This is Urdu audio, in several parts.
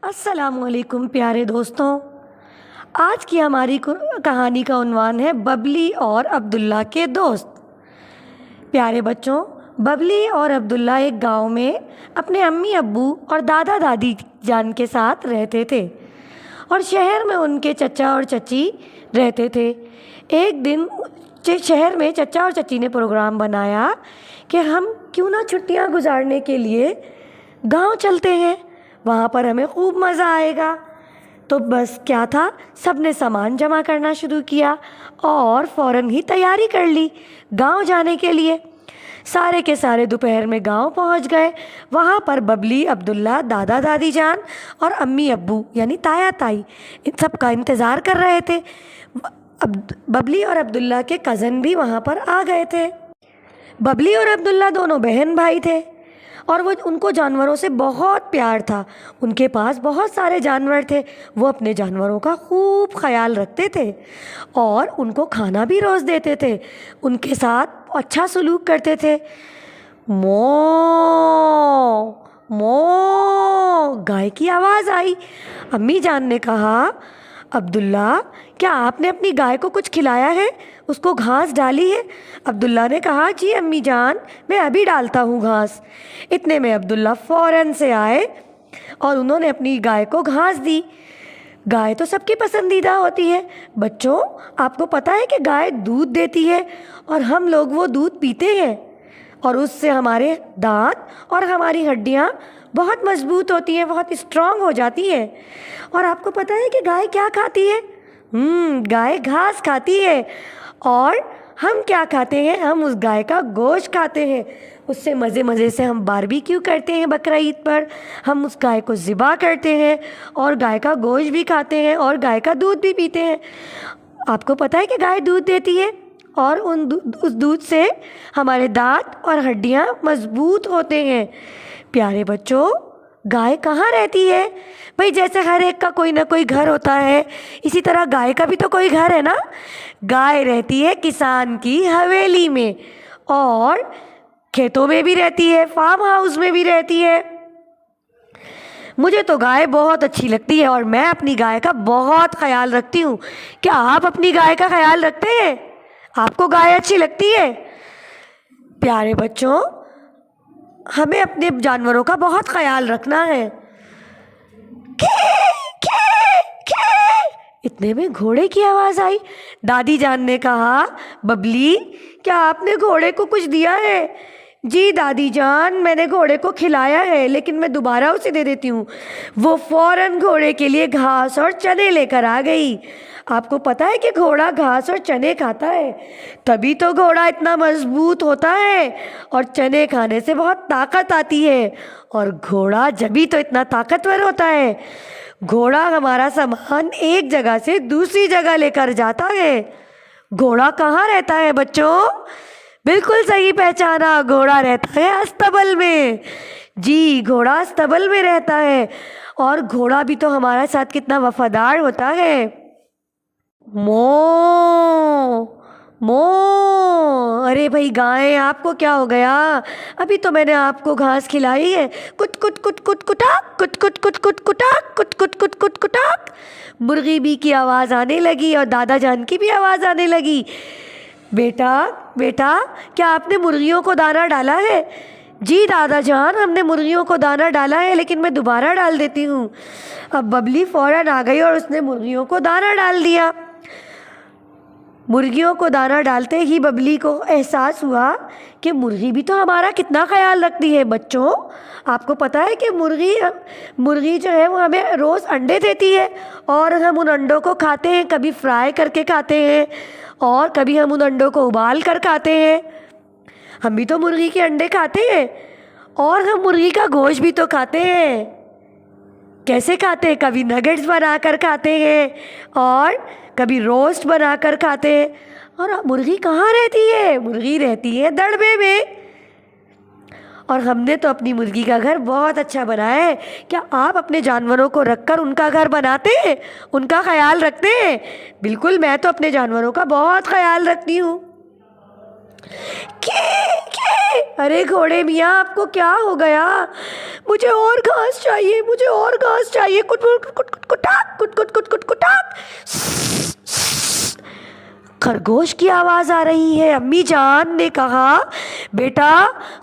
السلام علیکم پیارے دوستوں، آج کی ہماری کہانی کا عنوان ہے ببلی اور عبداللہ کے دوست۔ پیارے بچوں، ببلی اور عبداللہ ایک گاؤں میں اپنے امی ابو اور دادا دادی جان کے ساتھ رہتے تھے اور شہر میں ان کے چچا اور چچی رہتے تھے۔ ایک دن شہر میں چچا اور چچی نے پروگرام بنایا کہ ہم کیوں نہ چھٹیاں گزارنے کے لیے گاؤں چلتے ہیں، وہاں پر ہمیں خوب مزہ آئے گا۔ تو بس کیا تھا، سب نے سامان جمع کرنا شروع کیا اور فوراً ہی تیاری کر لی گاؤں جانے کے لیے۔ سارے کے سارے دوپہر میں گاؤں پہنچ گئے۔ وہاں پر ببلی، عبداللہ، دادا دادی جان اور امی ابو یعنی تایا تائی ان سب کا انتظار کر رہے تھے۔ ببلی اور عبداللہ کے کزن بھی وہاں پر آ گئے تھے۔ ببلی اور عبداللہ دونوں بہن بھائی تھے اور ان کو جانوروں سے بہت پیار تھا۔ ان کے پاس بہت سارے جانور تھے۔ وہ اپنے جانوروں کا خوب خیال رکھتے تھے اور ان کو کھانا بھی روز دیتے تھے، ان کے ساتھ اچھا سلوک کرتے تھے۔ مو مو گائے کی آواز آئی۔ امی جان نے کہا، عبداللہ کیا آپ نے اپنی گائے کو کچھ کھلایا ہے، اس کو گھاس ڈالی ہے؟ عبداللہ نے کہا، جی امی جان، میں ابھی ڈالتا ہوں گھاس۔ اتنے میں عبداللہ فوراً سے آئے اور انہوں نے اپنی گائے کو گھاس دی۔ گائے تو سب کی پسندیدہ ہوتی ہے۔ بچوں، آپ کو پتہ ہے کہ گائے دودھ دیتی ہے اور ہم لوگ وہ دودھ پیتے ہیں اور اس سے ہمارے دانت اور ہماری ہڈیاں بہت مضبوط ہوتی ہیں، بہت اسٹرانگ ہو جاتی ہیں۔ اور آپ کو پتہ ہے کہ گائے کیا کھاتی ہے؟ گائے گھاس کھاتی ہے۔ اور ہم کیا کھاتے ہیں؟ ہم اس گائے کا گوشت کھاتے ہیں۔ اس سے مزے سے ہم باربیکیو کرتے ہیں بقرعید پر۔ ہم اس گائے کو ذبح کرتے ہیں اور گائے کا گوشت بھی کھاتے ہیں اور گائے کا دودھ بھی پیتے ہیں۔ آپ کو پتہ ہے کہ گائے دودھ دیتی ہے اور اس دودھ سے ہمارے دانت اور ہڈیاں مضبوط ہوتے ہیں۔ پیارے بچوں، گائے کہاں رہتی ہے؟ بھئی جیسے ہر ایک کا کوئی نہ کوئی گھر ہوتا ہے، اسی طرح گائے کا بھی تو کوئی گھر ہے نا۔ گائے رہتی ہے کسان کی حویلی میں اور کھیتوں میں بھی رہتی ہے، فارم ہاؤس میں بھی رہتی ہے۔ مجھے تو گائے بہت اچھی لگتی ہے اور میں اپنی گائے کا بہت خیال رکھتی ہوں۔ کیا آپ اپنی گائے کا خیال رکھتے ہیں؟ آپ کو گائے اچھی لگتی ہے؟ پیارے بچوں، ہمیں اپنے جانوروں کا بہت خیال رکھنا ہے۔ اتنے میں گھوڑے کی آواز آئی۔ دادی جان نے کہا، ببلی کیا آپ نے گھوڑے کو کچھ دیا ہے؟ جی دادی جان، میں نے گھوڑے کو کھلایا ہے، لیکن میں دوبارہ اسے دے دیتی ہوں۔ وہ فوراً گھوڑے کے لیے گھاس اور چنے لے کر آ گئی۔ آپ کو پتہ ہے کہ گھوڑا گھاس اور چنے کھاتا ہے، تبھی تو گھوڑا اتنا مضبوط ہوتا ہے اور چنے کھانے سے بہت طاقت آتی ہے، اور گھوڑا جبھی تو اتنا طاقتور ہوتا ہے۔ گھوڑا ہمارا سامان ایک جگہ سے دوسری جگہ لے کر جاتا ہے۔ گھوڑا کہاں رہتا ہے بچوں؟ بالکل صحیح پہچانا، گھوڑا رہتا ہے استبل میں۔ جی، گھوڑا استبل میں رہتا ہے اور گھوڑا بھی تو ہمارے ساتھ کتنا وفادار ہوتا ہے۔ مو مو ارے بھائی گائے، آپ کو کیا ہو گیا؟ ابھی تو میں نے آپ کو گھاس کھلائی ہے۔ کٹ کٹ کٹ کٹ کٹاک، کٹ کٹ کٹ کٹ کٹاک، کٹ کٹ کٹ کٹ کٹاک۔ مرغی بھی کی آواز آنے لگی اور دادا جان کی بھی آواز آنے لگی۔ بیٹا کیا آپ نے مرغیوں کو دانہ ڈالا ہے؟ جی دادا جان، ہم نے مرغیوں کو دانہ ڈالا ہے، لیکن میں دوبارہ ڈال دیتی ہوں۔ اب ببلی فوراً آ گئی اور اس نے مرغیوں کو دانہ ڈال دیا۔ مرغیوں کو دانہ ڈالتے ہی ببلی کو احساس ہوا کہ مرغی بھی تو ہمارا کتنا خیال رکھتی ہے۔ بچوں، آپ کو پتہ ہے کہ مرغی جو ہے وہ ہمیں روز انڈے دیتی ہے اور ہم ان انڈوں کو کھاتے ہیں، کبھی فرائی کر کے کھاتے ہیں اور کبھی ہم ان انڈوں کو ابال کر کھاتے ہیں۔ ہم بھی تو مرغی کے انڈے کھاتے ہیں اور ہم مرغی کا گوشت بھی تو کھاتے ہیں۔ کیسے کھاتے ہیں؟ کبھی نگٹس بنا کر کھاتے ہیں اور کبھی روسٹ بنا کر کھاتے ہیں۔ اور مرغی کہاں رہتی ہے؟ مرغی رہتی ہے دڑبے میں، اور ہم نے تو اپنی مرغی کا گھر بہت اچھا بنایا ہے۔ کیا آپ اپنے جانوروں کو رکھ کر ان کا گھر بناتے ہیں، ان کا خیال رکھتے ہیں؟ بالکل، میں تو اپنے جانوروں کا بہت خیال رکھتی ہوں۔ ارے گھوڑے میاں آپ کو کیا ہو گیا؟ مجھے اور گھاس چاہیے، مجھے اور گھاس چاہیے، کٹ کٹ کٹ کٹ کٹاک کٹ کٹ کٹ کٹ کٹاک۔ خرگوش کی آواز آ رہی ہے۔ امی جان نے کہا بیٹا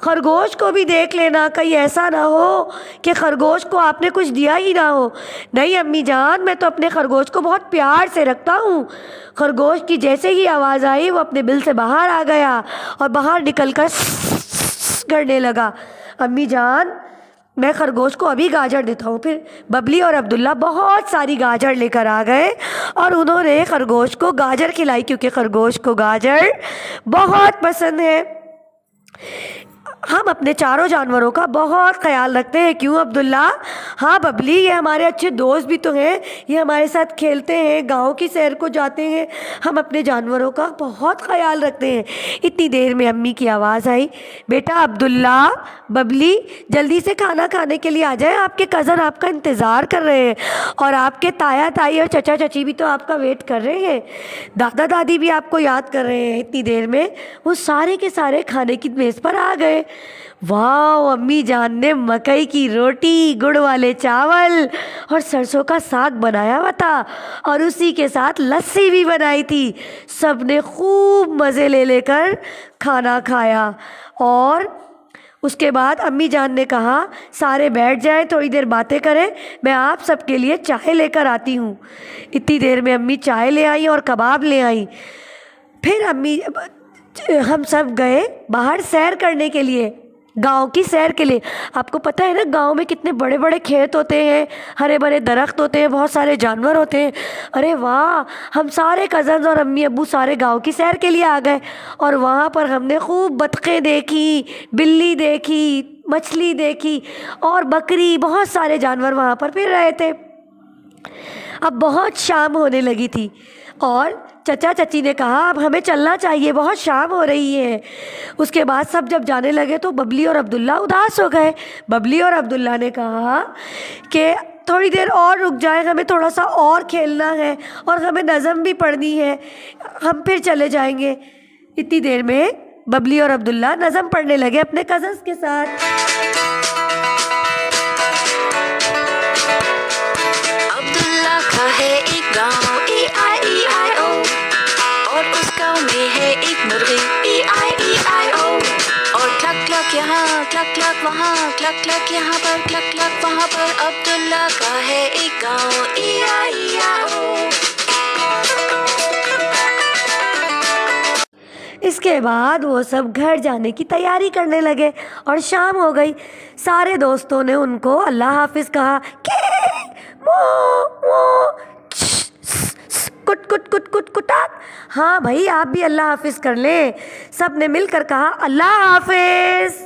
خرگوش کو بھی دیکھ لینا، کہیں ایسا نہ ہو کہ خرگوش کو آپ نے کچھ دیا ہی نہ ہو۔ نہیں امی جان، میں تو اپنے خرگوش کو بہت پیار سے رکھتا ہوں۔ خرگوش کی جیسے ہی آواز آئی وہ اپنے بل سے باہر آ گیا اور باہر نکل کر کرنے لگا۔ امی جان میں خرگوش کو ابھی گاجر دیتا ہوں۔ پھر ببلی اور عبداللہ بہت ساری گاجر لے کر آ گئے اور انہوں نے خرگوش کو گاجر کھلائی، کیونکہ خرگوش کو گاجر بہت پسند ہے۔ ہم اپنے چاروں جانوروں کا بہت خیال رکھتے ہیں، کیوں عبداللہ؟ ہاں ببلی، یہ ہمارے اچھے دوست بھی تو ہیں، یہ ہمارے ساتھ کھیلتے ہیں، گاؤں کی سیر کو جاتے ہیں، ہم اپنے جانوروں کا بہت خیال رکھتے ہیں۔ اتنی دیر میں امی کی آواز آئی، بیٹا عبداللہ، ببلی جلدی سے کھانا کھانے کے لیے آ جائیں، آپ کے کزن آپ کا انتظار کر رہے ہیں، اور آپ کے تایا تائی اور چچا چچی بھی تو آپ کا ویٹ کر رہے ہیں، دادا دادی بھی آپ کو یاد کر رہے ہیں۔ اتنی دیر میں وہ سارے کے سارے کھانے کی میز پر آ گئے۔ واو، امی جان نے مکئی کی روٹی، گڑ والے چاول اور سرسوں کا ساگ بنایا ہوا تھا، اور اسی کے ساتھ لسی بھی بنائی تھی۔ سب نے خوب مزے لے لے کر کھانا کھایا، اور اس کے بعد امی جان نے کہا سارے بیٹھ جائیں، تھوڑی دیر باتیں کریں، میں آپ سب کے لیے چائے لے کر آتی ہوں۔ اتنی دیر میں امی چائے لے آئیں اور کباب لے آئیں۔ پھر ہم سب گئے باہر سیر کرنے کے لیے، گاؤں کی سیر کے لیے۔ آپ کو پتہ ہے نا گاؤں میں کتنے بڑے بڑے کھیت ہوتے ہیں، ہرے بھرے درخت ہوتے ہیں، بہت سارے جانور ہوتے ہیں۔ ارے واہ، ہم سارے کزنز اور امی ابو سارے گاؤں کی سیر کے لیے آ گئے، اور وہاں پر ہم نے خوب بطخیں دیکھی، بلی دیکھی، مچھلی دیکھی اور بکری، بہت سارے جانور وہاں پر پھر رہے تھے۔ اب بہت شام ہونے لگی تھی اور چچا چچی نے کہا اب ہمیں چلنا چاہیے، بہت شام ہو رہی ہے۔ اس کے بعد سب جب جانے لگے تو ببلی اور عبداللہ اداس ہو گئے۔ ببلی اور عبداللہ نے کہا کہ تھوڑی دیر اور رک جائیں، ہمیں تھوڑا سا اور کھیلنا ہے اور ہمیں نظم بھی پڑھنی ہے، ہم پھر چلے جائیں گے۔ اتنی دیر میں ببلی اور عبداللہ نظم پڑھنے لگے اپنے کزنز کے ساتھ۔ عبداللہ کا ہے ایک گاؤں EIEIO، اور اس گاؤں میں ہے ایک مرغی EIEIO، اور کلک کلک یہاں کلک کلک وہاں، کلک کلک یہاں پر کلک کلک وہاں پر۔ عبداللہ کا ہے ایک گاؤں EIEIO۔ اس کے بعد وہ سب گھر جانے کی تیاری کرنے لگے اور شام ہو گئی۔ سارے دوستوں نے ان کو اللہ حافظ کہا، کٹ کٹ کٹ کٹ کٹاک۔ ہاں بھائی، آپ بھی اللہ حافظ کر لیں۔ سب نے مل کر کہا اللہ حافظ۔